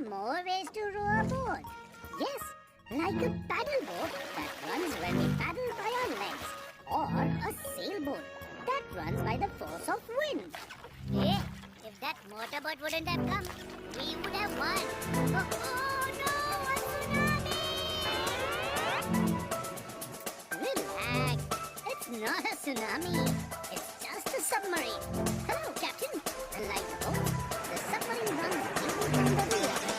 more ways to row a boat. Yes, like a paddle boat that runs when we paddle by our legs, or a sailboat that runs by the force of wind. Hey, if that motorboat wouldn't have come, we would have won. Oh no, a tsunami! Relax, it's not a tsunami. It's just a submarine. Hello, Captain. Like the boat, the submarine runs deep under the water.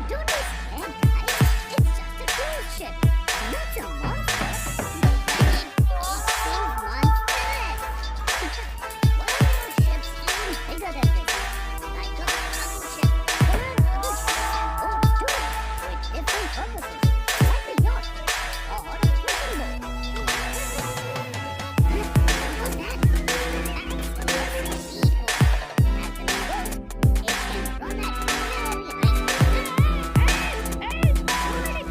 Don't be scared, guys. It's just a cruise ship, not a monster. It seems monstrous. Why are ships even bigger than this? Like a cargo ship or an other ship can go too, with different purposes, like a yacht or a fishing boat. What's that? That's a speedboat. As the name goes, it can run at very high speed. What is out there? Let's go him.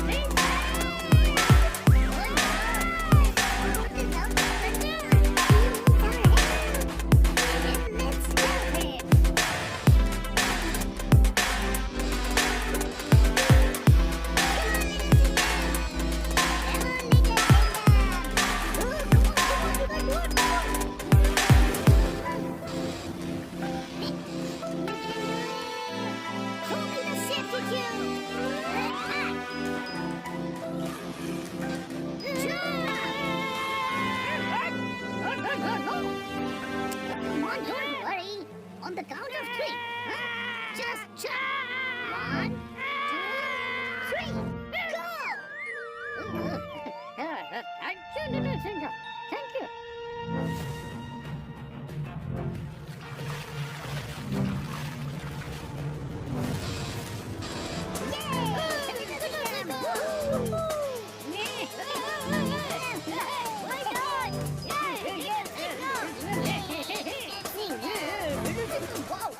Come on, don't worry. On the count of three. Just jump. 1, 2, 3. Go! Thank you, little Singham. Thank you. Wow!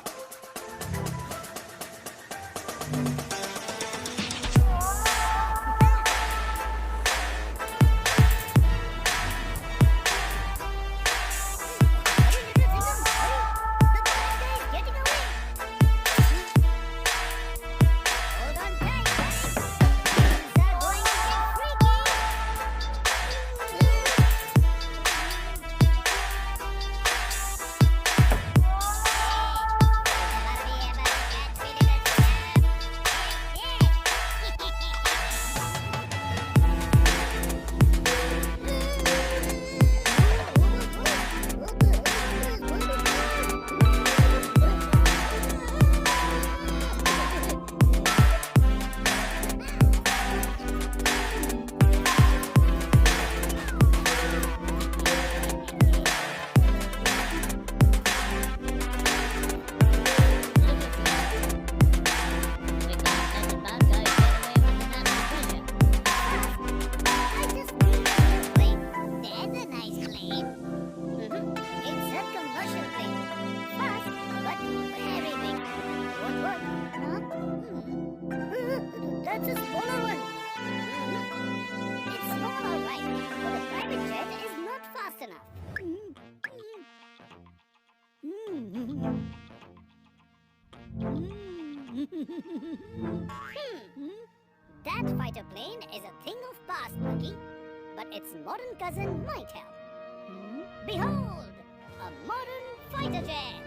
That's a smaller one. It's small, all right, but a private jet is not fast enough. That fighter plane is a thing of past, Lucky, but its modern cousin might help. Behold, a modern fighter jet.